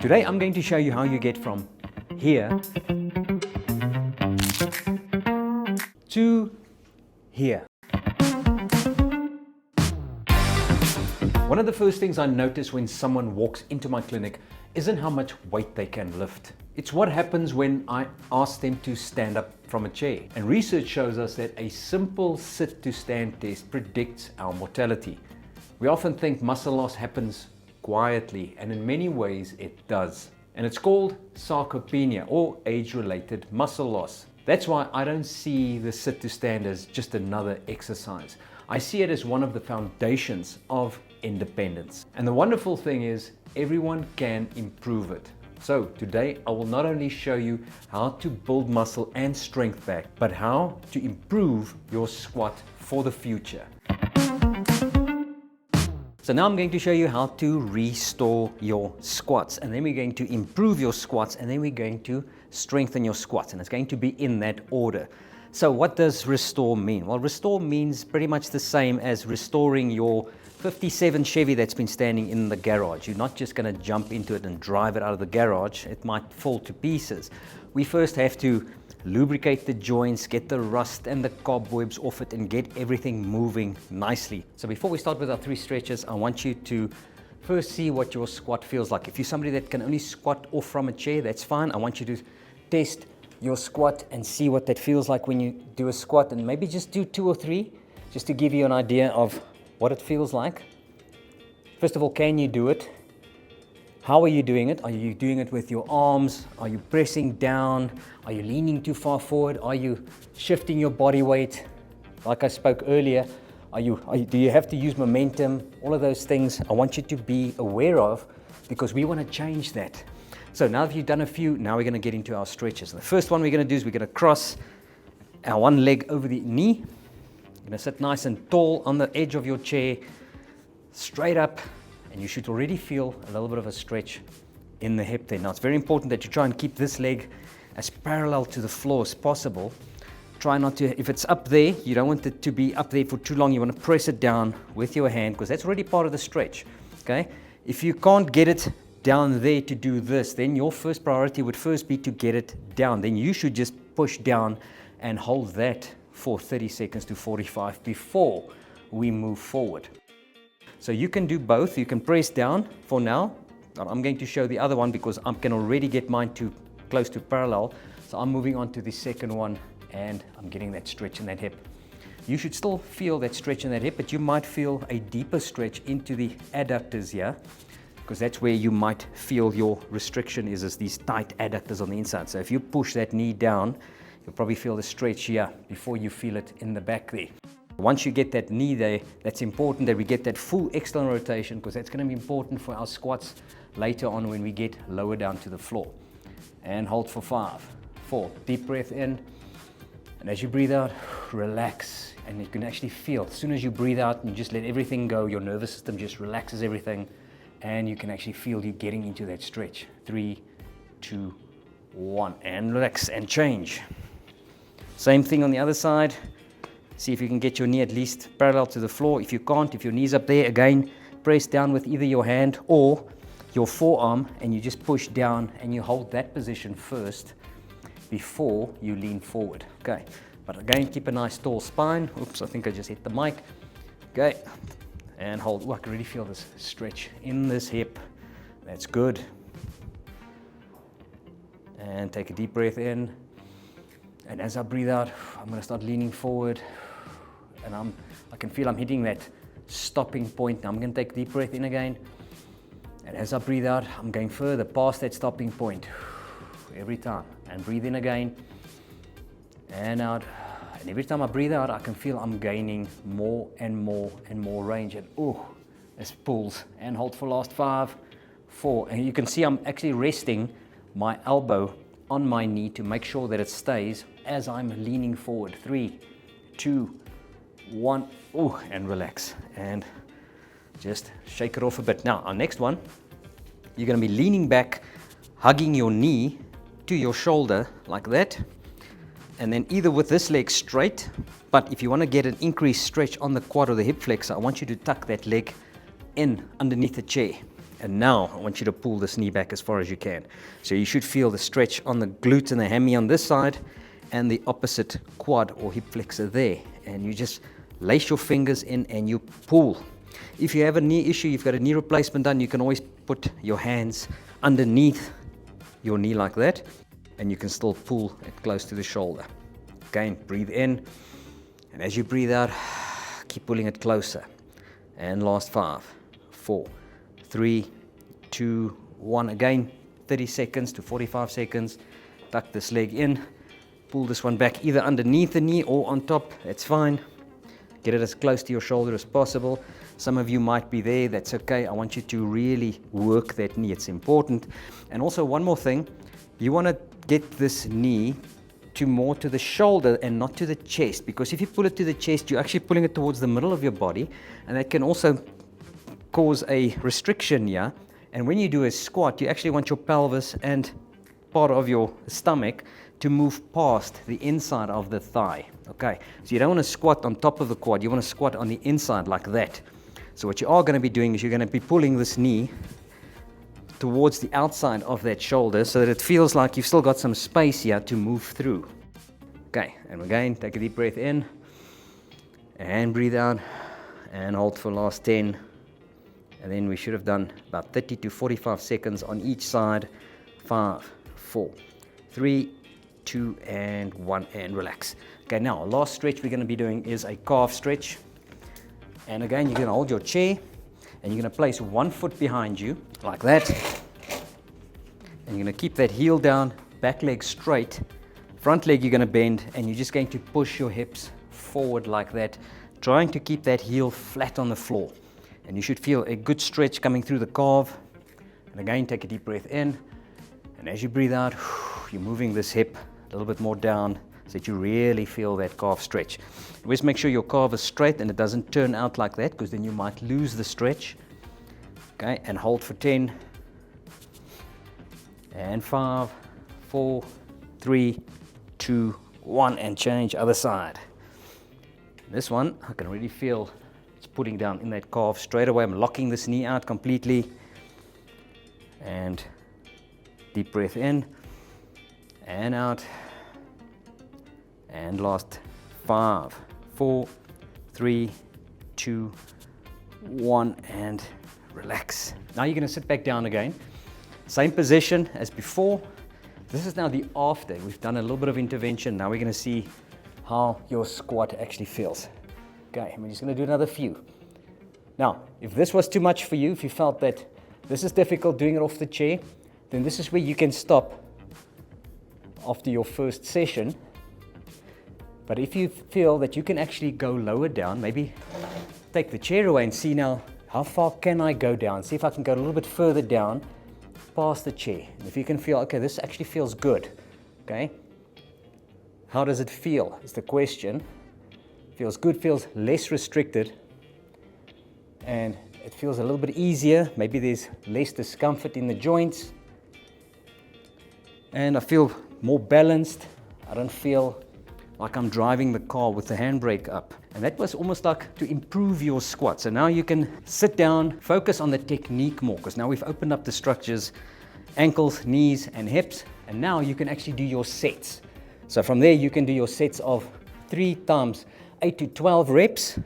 Today I'm going to show you how you get from here to here. One of the first things I notice when someone walks into my clinic isn't how much weight they can lift. It's what happens when I ask them to stand up from a chair. And research shows us that a simple sit to stand test predicts our mortality. We often think muscle loss happens quietly, and in many ways it does. And it's called sarcopenia, or age-related muscle loss. That's why I don't see the sit to stand as just another exercise. I see it as one of the foundations of independence. And the wonderful thing is, everyone can improve it. So today I will not only show you how to build muscle and strength back, but how to improve your squat for the future. So now I'm going to show you how to restore your squats, and then we're going to improve your squats, and then we're going to strengthen your squats, and it's going to be in that order. So what does restore mean? Well, restore means pretty much the same as restoring your 57 Chevy that's been standing in the garage. You're not just going to jump into it and drive it out of the garage. It might fall to pieces. We first have to lubricate the joints, get the rust and the cobwebs off it, and get everything moving nicely. So before we start with our 3 stretches, I want you to first see what your squat feels like. If you're somebody that can only squat off from a chair, that's fine. I want you to test your squat and see what that feels like when you do a squat, and maybe just do 2 or 3 just to give you an idea of what it feels like. First of all, can you do it? How are you doing it? Are you doing it with your arms? Are you pressing down? Are you leaning too far forward? Are you shifting your body weight? Like I spoke earlier, do you have to use momentum? All of those things I want you to be aware of, because we want to change that. So now that you've done a few, now we're going to get into our stretches. The first one we're going to do is we're going to cross our one leg over the knee. You're going to sit nice and tall on the edge of your chair, straight up, and you should already feel a little bit of a stretch in the hip there. Now it's very important that you try and keep this leg as parallel to the floor as possible. Try not to, if it's up there, you don't want it to be up there for too long. You want to press it down with your hand, because that's already part of the stretch. Okay? If you can't get it down there to do this, then your first priority would first be to get it down. Then you should just push down and hold that for 30 seconds to 45 before we move forward. So you can do both. You can press down for now. I'm going to show the other one because I can already get mine too close to parallel. So I'm moving on to the second one, and I'm getting that stretch in that hip. You should still feel that stretch in that hip, but you might feel a deeper stretch into the adductors here, because that's where you might feel your restriction is these tight adductors on the inside. So if you push that knee down, you'll probably feel the stretch here before you feel it in the back there. Once you get that knee there, that's important that we get that full external rotation, because that's going to be important for our squats later on when we get lower down to the floor. And hold for 5, 4, deep breath in. And as you breathe out, relax. And you can actually feel, as soon as you breathe out and you just let everything go, your nervous system just relaxes everything. And you can actually feel you getting into that stretch. 3, 2, 1. And relax and change. Same thing on the other side. See if you can get your knee at least parallel to the floor. If you can't, if your knee's up there, again, press down with either your hand or your forearm, and you just push down and you hold that position first before you lean forward. Okay, but again, keep a nice tall spine. Oops, I think I just hit the mic. Okay, and hold. Oh, I can really feel this stretch in this hip. That's good. And take a deep breath in. And as I breathe out, I'm going to start leaning forward. And I can feel I'm hitting that stopping point. Now I'm going to take a deep breath in again. And as I breathe out, I'm going further past that stopping point every time. And breathe in again and out. And every time I breathe out, I can feel I'm gaining more and more and more range. And oh, this pulls. And hold for last 5, 4. And you can see I'm actually resting my elbow on my knee to make sure that it stays as I'm leaning forward. 3, 2, 1. Oh, and relax. And just shake it off a bit. Now, our next one, you're going to be leaning back, hugging your knee to your shoulder like that. And then either with this leg straight, but if you want to get an increased stretch on the quad or the hip flexor, I want you to tuck that leg in underneath the chair. And now I want you to pull this knee back as far as you can. So you should feel the stretch on the glute and the hammy on this side and the opposite quad or hip flexor there. And you just lace your fingers in and you pull. If you have a knee issue, you've got a knee replacement done, you can always put your hands underneath your knee like that, and you can still pull it close to the shoulder. Again, breathe in, and as you breathe out, keep pulling it closer. And last 5, 4, 3, 2, 1. Again, 30 seconds to 45 seconds. Tuck this leg in, pull this one back either underneath the knee or on top. That's fine. Get it as close to your shoulder as possible. Some of you might be there, that's okay. I want you to really work that knee, it's important. And also one more thing, you want to get this knee to more to the shoulder and not to the chest, because if you pull it to the chest, you're actually pulling it towards the middle of your body, and that can also cause a restriction here. And when you do a squat, you actually want your pelvis and part of your stomach to move past the inside of the thigh. Okay, so you don't want to squat on top of the quad, you want to squat on the inside like that. So what you are going to be doing is you're going to be pulling this knee towards the outside of that shoulder so that it feels like you've still got some space here to move through. Okay, and again, take a deep breath in and breathe out and hold for the last 10. And then we should have done about 30 to 45 seconds on each side. 5, 4, 3, 2, and 1, and relax. Okay, now last stretch we're going to be doing is a calf stretch. And again, you're going to hold your chair and you're going to place one foot behind you like that. And you're going to keep that heel down, back leg straight, front leg you're going to bend, and you're just going to push your hips forward like that, trying to keep that heel flat on the floor. And you should feel a good stretch coming through the calf. And again, take a deep breath in. And as you breathe out, you're moving this hip a little bit more down so that you really feel that calf stretch. Always make sure your calf is straight and it doesn't turn out like that, because then you might lose the stretch. Okay, and hold for 10. And 5, 4, 3, 2, 1, and change other side. This one, I can already feel it's putting down in that calf straight away. I'm locking this knee out completely. And deep breath in and out. And last 5, 4, 3, 2, 1, and relax. Now you're going to sit back down again. Same position as before. This is now the after. We've done a little bit of intervention. Now we're going to see how your squat actually feels. Okay, we're just going to do another few. Now, if this was too much for you, if you felt that this is difficult doing it off the chair, then this is where you can stop after your first session. But if you feel that you can actually go lower down, maybe take the chair away and see now, how far can I go down? See if I can go a little bit further down past the chair. And if you can feel, okay, this actually feels good, okay? How does it feel is the question. Feels good, feels less restricted, and it feels a little bit easier. Maybe there's less discomfort in the joints, and I feel more balanced. I don't feel like I'm driving the car with the handbrake up. And that was almost like to improve your squat. So now you can sit down, focus on the technique more, because now we've opened up the structures, ankles, knees, and hips, and now you can actually do your sets. So from there you can do your sets of 3 times 8 to 12 reps,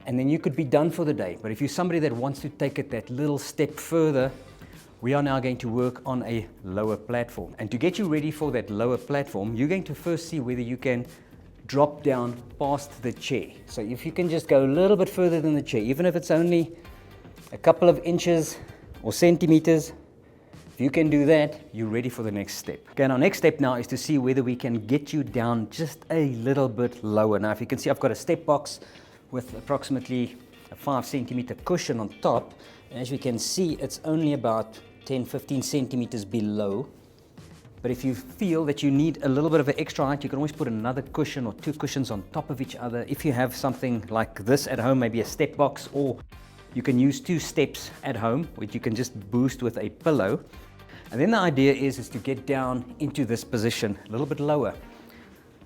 and then you could be done for the day. But if you're somebody that wants to take it that little step further, we are now going to work on a lower platform. And to get you ready for that lower platform, you're going to first see whether you can drop down past the chair. So if you can just go a little bit further than the chair, even if it's only a couple of inches or centimeters, if you can do that, you're ready for the next step. Okay, and our next step now is to see whether we can get you down just a little bit lower. Now, if you can see, I've got a step box with approximately a 5 centimeter cushion on top. And as we can see, it's only about 10-15 centimeters below. But if you feel that you need a little bit of an extra height, you can always put another cushion or 2 cushions on top of each other. If you have something like this at home, maybe a step box, or you can use 2 steps at home, which you can just boost with a pillow. And then the idea is to get down into this position a little bit lower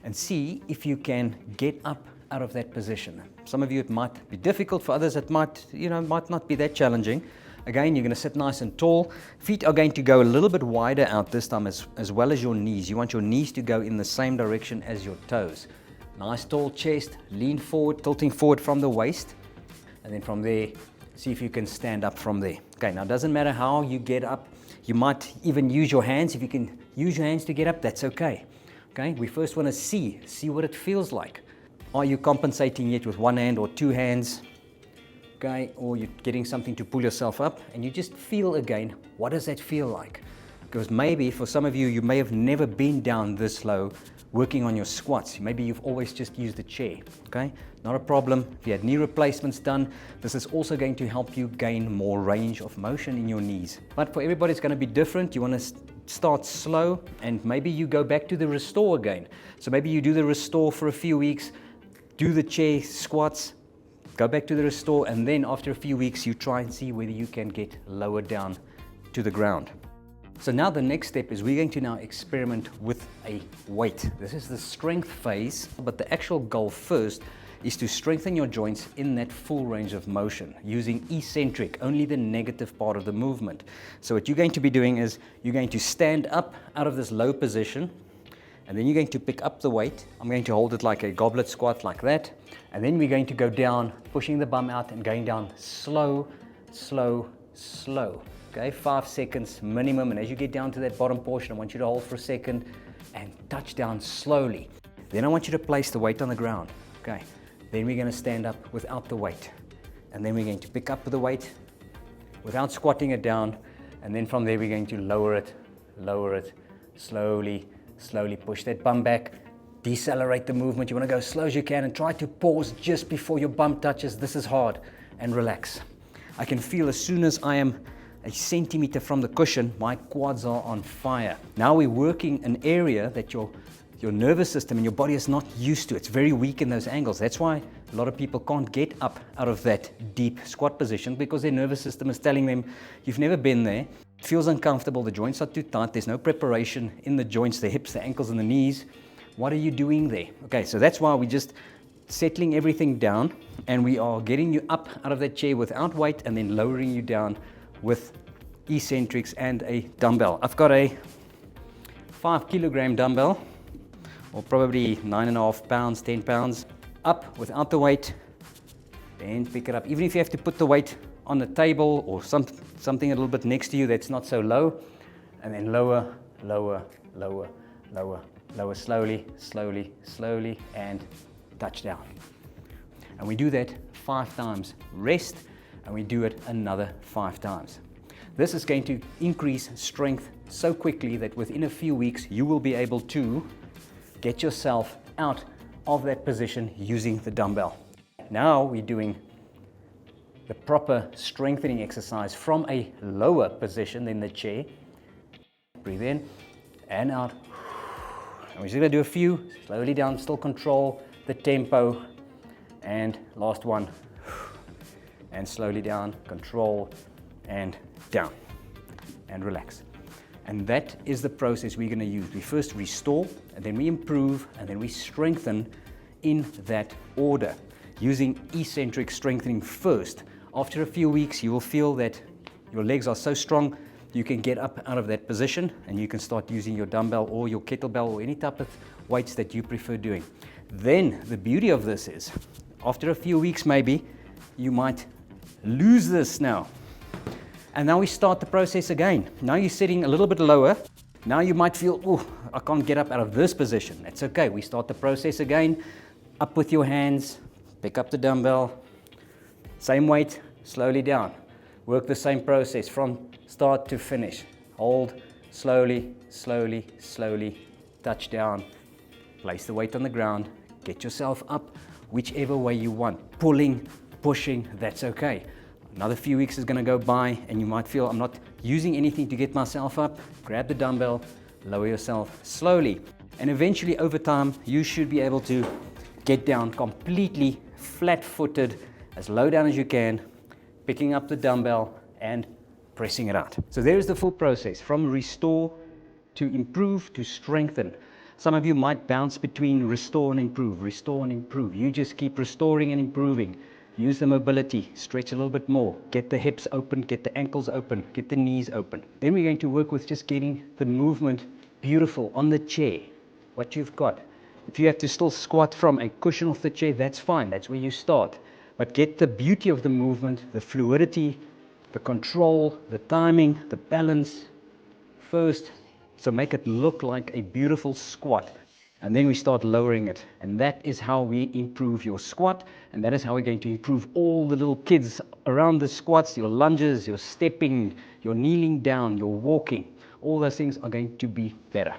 and see if you can get up out of that position. Some of you, it might be difficult. For others, it might not be that challenging. Again, you're going to sit nice and tall. Feet are going to go a little bit wider out this time as well as your knees. You want your knees to go in the same direction as your toes. Nice tall chest, lean forward, tilting forward from the waist. And then from there, see if you can stand up from there. Okay, now it doesn't matter how you get up. You might even use your hands. If you can use your hands to get up, that's okay. Okay, we first want to see what it feels like. Are you compensating yet with one hand or two hands? Okay, or you're getting something to pull yourself up, and you just feel again, what does that feel like? Because maybe for some of you, you may have never been down this low working on your squats. Maybe you've always just used the chair. Okay, not a problem. If you had knee replacements done, this is also going to help you gain more range of motion in your knees. But for everybody, it's going to be different. You want to start slow, and maybe you go back to the restore again. So maybe you do the restore for a few weeks, do the chair squats, go back to the restore, and then after a few weeks you try and see whether you can get lower down to the ground. So now the next step is we're going to now experiment with a weight. This is the strength phase, but the actual goal first is to strengthen your joints in that full range of motion using eccentric, only the negative part of the movement. So what you're going to be doing is you're going to stand up out of this low position, and then you're going to pick up the weight. I'm going to hold it like a goblet squat like that. And then we're going to go down, pushing the bum out and going down slow, slow, slow. Okay, 5 seconds minimum. And as you get down to that bottom portion, I want you to hold for a second and touch down slowly. Then I want you to place the weight on the ground. Okay, then we're going to stand up without the weight. And then we're going to pick up the weight without squatting it down. And then from there, we're going to lower it, slowly, slowly push that bum back. Decelerate the movement. You want to go as slow as you can and try to pause just before your bum touches. This is hard. And relax. I can feel as soon as I am a centimeter from the cushion, my quads are on fire. Now we're working an area that your nervous system and your body is not used to. It's very weak in those angles. That's why a lot of people can't get up out of that deep squat position, because their nervous system is telling them, you've never been there. It feels uncomfortable. The joints are too tight. There's no preparation in the joints, the hips, the ankles, and the knees. What are you doing there? Okay, so that's why we're just settling everything down, and we are getting you up out of that chair without weight and then lowering you down with eccentrics and a dumbbell. I've got a 5 kilogram dumbbell, or probably 9.5 pounds, 10 pounds, up without the weight, then pick it up. Even if you have to put the weight on the table or something a little bit next to you that's not so low, and then lower, lower, lower, lower, lower, slowly, slowly, slowly, and touch down. And we do that 5 times. Rest, and we do it another 5 times. This is going to increase strength so quickly that within a few weeks you will be able to get yourself out of that position using the dumbbell. Now we're doing the proper strengthening exercise from a lower position than the chair. Breathe in and out. And we're just going to do a few, slowly down, still control the tempo. And last one. And slowly down, control, and down. And relax. And that is the process we're going to use. We first restore, and then we improve, and then we strengthen in that order, using eccentric strengthening first. After a few weeks, you will feel that your legs are so strong, you can get up out of that position, and you can start using your dumbbell or your kettlebell or any type of weights that you prefer doing. Then the beauty of this is, after a few weeks maybe, you might lose this now. And now we start the process again. Now you're sitting a little bit lower. Now you might feel, oh, I can't get up out of this position. That's okay. We start the process again. Up with your hands, pick up the dumbbell, same weight, slowly down. Work the same process from start to finish. Hold, slowly, slowly, slowly, touch down. Place the weight on the ground. Get yourself up whichever way you want. Pulling, pushing, that's okay. Another few weeks is going to go by and you might feel, I'm not using anything to get myself up. Grab the dumbbell, lower yourself slowly. And eventually over time, you should be able to get down completely flat-footed, as low down as you can, picking up the dumbbell and pressing it out. So there is the full process, from restore to improve to strengthen. Some of you might bounce between restore and improve, restore and improve. You just keep restoring and improving. Use the mobility, stretch a little bit more, get the hips open, get the ankles open, get the knees open. Then we're going to work with just getting the movement beautiful on the chair, what you've got. If you have to still squat from a cushion off the chair, that's fine, that's where you start. But get the beauty of the movement, the fluidity, the control, the timing, the balance first. So make it look like a beautiful squat. And then we start lowering it. And that is how we improve your squat. And that is how we're going to improve all the little kids around the squats, your lunges, your stepping, your kneeling down, your walking. All those things are going to be better.